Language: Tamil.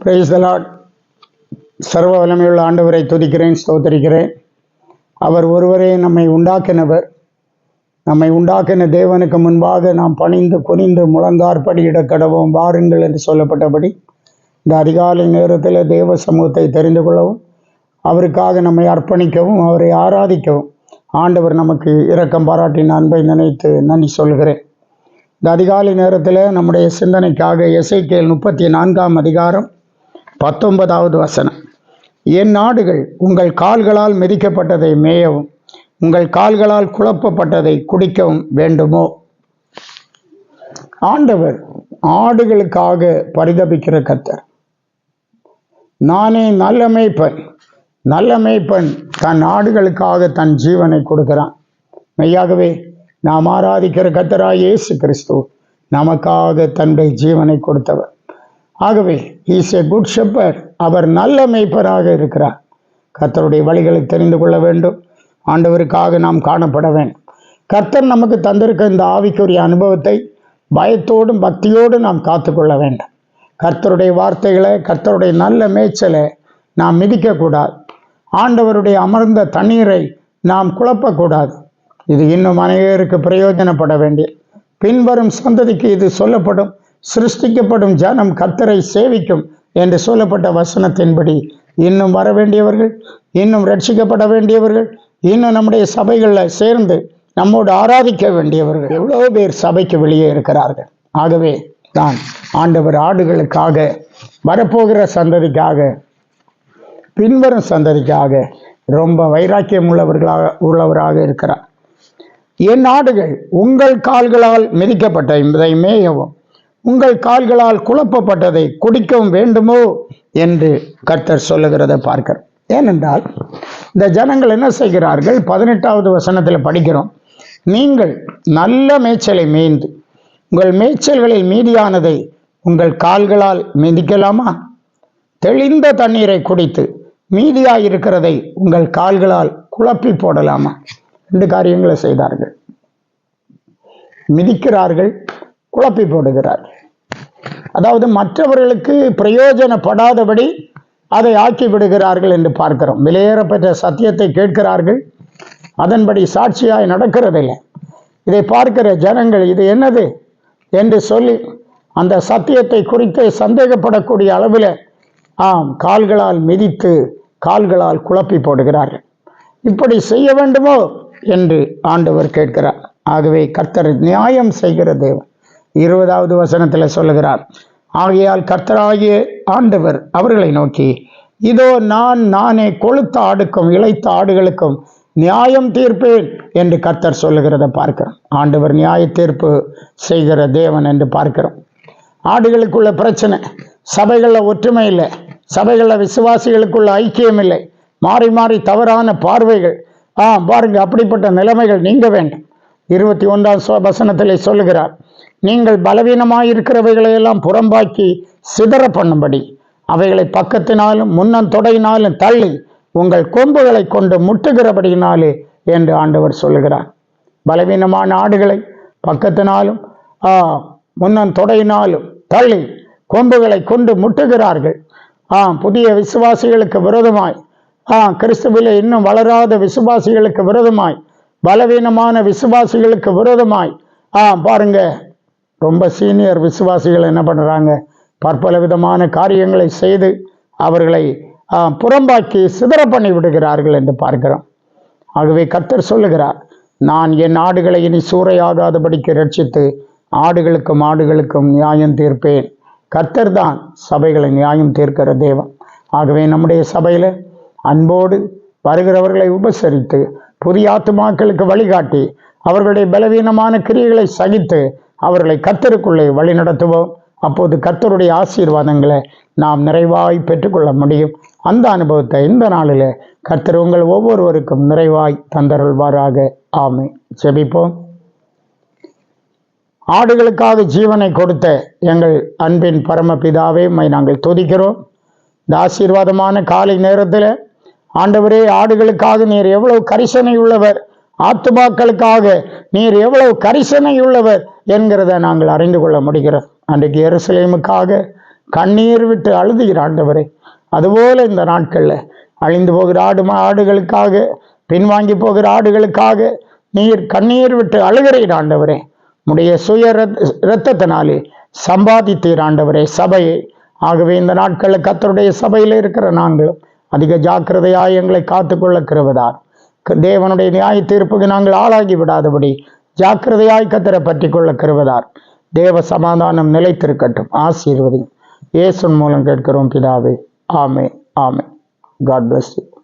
Praise the Lord. சர்வ வல்லமையுள்ள ஆண்டவரை துதிக்கிறேன், ஸ்தோத்திரிக்கிறேன். அவர் ஒருவரே நம்மை உண்டாக்கினவர். நம்மை உண்டாக்கின தேவனுக்கு முன்பாக நாம் பணிந்து குனிந்து முழந்தார்படியிட கடவோம் வாருங்கள் என்று சொல்லப்பட்டபடி இந்த அதிகாலை நேரத்தில் தேவ சமூகத்தை தெரிந்து கொள்ளவும், அவருக்காக நம்மை அர்ப்பணிக்கவும், அவரை ஆராதிக்கவும் ஆண்டவர் நமக்கு இரக்கம் பாராட்டின அன்பை நினைத்து நன்றி சொல்கிறேன். இந்த அதிகாலை நேரத்தில் நம்முடைய சிந்தனைக்காக எசேக்கியேல் 34 அதிகாரம் 19வது வசனம். என் நாடுகள் உங்கள் கால்களால் மிதிக்கப்பட்டதை மேயவும் உங்கள் கால்களால் குழப்பப்பட்டதை குடிக்கவும் வேண்டுமோ? ஆண்டவர் ஆடுகளுக்காக பரிதபிக்கிற கர்த்தர். நானே நல்ல மேய்ப்பன். நல்ல மேய்ப்பன் தன் ஆடுகளுக்காக தன் ஜீவனை கொடுக்கிறான். மெய்யாகவே நாம் ஆராதிக்கிற கர்த்தராய் இயேசு கிறிஸ்து நமக்காக தன்னுடைய ஜீவனை கொடுத்தவர். ஆகவே இஸ் எ குட் ஷெப்பர்ட். அவர் நல்ல மேய்ப்பராக இருக்கிறார். கர்த்தருடைய வழிகளை தெரிந்து கொள்ள வேண்டும். ஆண்டவருக்காக நாம் காணப்பட வேண்டும். கர்த்தர் நமக்கு தந்திருக்க இந்த ஆவிக்குரிய அனுபவத்தை பயத்தோடும் பக்தியோடும் நாம் காத்துக்கொள்ள வேண்டும். கர்த்தருடைய வார்த்தைகளை, கர்த்தருடைய நல்ல மேய்ச்சலை நாம் மிதிக்கக்கூடாது. ஆண்டவருடைய அமர்ந்த தண்ணீரை நாம் குழப்பக்கூடாது. இது இன்னும் அநேகருக்கு பிரயோஜனப்பட வேண்டிய பின்வரும் சந்ததிக்கு இது சொல்லப்படும். சிருஷ்டிக்கப்படும் ஜனம் கர்த்தரை சேவிக்கும் என்று சொல்லப்பட்ட வசனத்தின்படி இன்னும் வர வேண்டியவர்கள், இன்னும் ரட்சிக்கப்பட வேண்டியவர்கள், இன்னும் நம்முடைய சபைகளில் சேர்ந்து நம்மோடு ஆராதிக்க வேண்டியவர்கள் எவ்வளோ பேர் சபைக்கு வெளியே இருக்கிறார்கள். ஆகவே தான் ஆண்டவர் ஆடுகளுக்காக, வரப்போகிற சந்ததிக்காக, பின்வரும் சந்ததிக்காக ரொம்ப வைராக்கியம் உள்ளவராக இருக்கிறார். என் ஆடுகள் உங்கள் கால்களால் மிதிக்கப்பட்டதை மேயவும் உங்கள் கால்களால் குழப்பப்பட்டதை குடிக்கவும் வேண்டுமோ என்று கர்த்தர் சொல்லுகிறதை பார்க்கிறோம். ஏனென்றால் இந்த ஜனங்கள் என்ன செய்கிறார்கள்? 18வது வசனத்தில் படிக்கிறோம், நீங்கள் நல்ல மேய்ச்சலை மேய்ந்து உங்கள் மேய்ச்சல்களில் மீதியானதை உங்கள் கால்களால் மிதிக்கலாமா? தெளிந்த தண்ணீரை குடித்து மீதியாயிருக்கிறதை உங்கள் கால்களால் குழப்பி போடலாமா? 2 காரியங்களை செய்தார்கள். மிதிக்கிறார்கள், குழப்பி போடுகிறார்கள். அதாவது மற்றவர்களுக்கு பிரயோஜனப்படாதபடி அதை ஆக்கி விடுகிறார்கள் என்று பார்க்கிறோம். விலையேறப்பட்ட சத்தியத்தை கேட்கிறார்கள், அதன்படி சாட்சியாய் நடக்கிறதில்லை. இதை பார்க்கிற ஜனங்கள் இது என்னது என்று சொல்லி அந்த சத்தியத்தை குறித்து சந்தேகப்படக்கூடிய அளவில் கால்களால் மிதித்து கால்களால் குழப்பி போடுகிறார்கள். இப்படி செய்ய வேண்டுமோ என்று ஆண்டவர் கேட்கிறார். ஆகவே கர்த்தர் நியாயம் செய்கிற தேவன். 20வது வசனத்தில் சொல்லுகிறார், ஆகையால் கர்த்தராகிய ஆண்டவர் அவர்களை நோக்கி, இதோ நானே கொழுத்த ஆடுக்கும் இளைத்த ஆடுகளுக்கும் நியாயம் தீர்ப்பேன் என்று கர்த்தர் சொல்லுகிறத பார்க்கிறோம். ஆண்டவர் நியாய தீர்ப்பு செய்கிற தேவன் என்று பார்க்கிறோம். ஆடுகளுக்குள்ள பிரச்சனை, சபைகளில் ஒற்றுமை இல்லை, சபைகளில் விசுவாசிகளுக்குள்ள ஐக்கியம் இல்லை, மாறி மாறி தவறான பார்வைகள். பாருங்க, அப்படிப்பட்ட நிலைமைகள் நீங்க வேண்டும். 21ஆம் வசனத்திலே சொல்லுகிறார், நீங்கள் பலவீனமாயிருக்கிறவைகளையெல்லாம் புறம்பாக்கி சிதற பண்ணும்படி அவைகளை பக்கத்தினாலும் முன்னந்தொடையினாலும் தள்ளி உங்கள் கொம்புகளை கொண்டு முட்டுகிறபடியினாலே என்று ஆண்டவர் சொல்லுகிறார். பலவீனமான ஆடுகளை பக்கத்தினாலும் முன்னந்தொடையினாலும் தள்ளி கொம்புகளை கொண்டு முட்டுகிறார்கள். புதிய விசுவாசிகளுக்கு விரோதமாய், கிறிஸ்துவிலே இன்னும் வளராத விசுவாசிகளுக்கு விரோதமாய், பலவீனமான விசுவாசிகளுக்கு விரோதமாய் பாருங்க, ரொம்ப சீனியர் விசுவாசிகள் என்ன பண்ணுறாங்க? பற்பல விதமான காரியங்களை செய்து அவர்களை புறம்பாக்கி சிதற பண்ணி விடுகிறார்கள் என்று பார்க்கிறோம். ஆகவே கர்த்தர் சொல்லுகிறார், நான் என் ஆடுகளை இனி சூறையாகாதபடிக்கு ரட்சித்து ஆடுகளுக்கும் நியாயம் தீர்ப்பேன். கர்த்தர் தான் சபைகளை நியாயம் தீர்க்கிற தேவன். ஆகவே நம்முடைய சபையில் அன்போடு வருகிறவர்களை உபசரித்து புதிய ஆத்துமாக்களுக்கு வழிகாட்டி அவர்களுடைய பலவீனமான கிரியைகளை சகித்து அவர்களை கர்த்தருக்குள்ளே வழி நடத்துவோம். அப்போது கர்த்தருடைய ஆசீர்வாதங்களை நாம் நிறைவாய் பெற்றுக்கொள்ள முடியும். அந்த அனுபவத்தை இந்த நாளில் கர்த்தர் உங்கள் ஒவ்வொருவருக்கும் நிறைவாய் தந்தருள்வாராக. ஆமென். ஜெபிப்போம். ஆடுகளுக்காக ஜீவனை கொடுத்த எங்கள் அன்பின் பரமபிதாவே, நாங்கள் துதிக்கிறோம். இந்த ஆசீர்வாதமான காலை நேரத்தில் ஆண்டவரே, ஆடுகளுக்காக நீர் எவ்வளவு கரிசனை உள்ளவர், ஆத்துமாக்களுக்காக நீர் எவ்வளவு கரிசனை உள்ளவர் என்கிறத நாங்கள் அறிந்து கொள்ள முடிகிறோம். அன்றைக்கு எருசலேமுக்காக கண்ணீர் விட்டு அழுதுகிற ஆண்டவரே, அதுபோல இந்த நாட்களில் அழிந்து போகிற ஆடுகளுக்காக, பின்வாங்கி போகிற ஆடுகளுக்காக நீர் கண்ணீர் விட்டு அழுகிறீர் ஆண்டவரே. உடைய சுய இரத்தத்தினாலே சம்பாதித்தீர் ஆண்டவரே சபையை. ஆகவே இந்த நாட்களில் கர்த்தருடைய சபையில் இருக்கிற நாங்களும் அதிக ஜாக்கிரதையாய் எங்களை காத்துக்கொள்ள கிருபைதார். தேவனுடைய நியாய தீர்ப்புக்கு நாங்கள் ஆளாகி விடாதபடி ஜாக்கிரதையாய் கர்த்தரை பற்றி கொள்ள கிருபைதார். தேவ சமாதானம் நிலைத்திருக்கட்டும். ஆசீர்வதி. இயேசுவின் மூலம் கேட்கிறோம் பிதாவே. ஆமென். ஆமென். God bless you.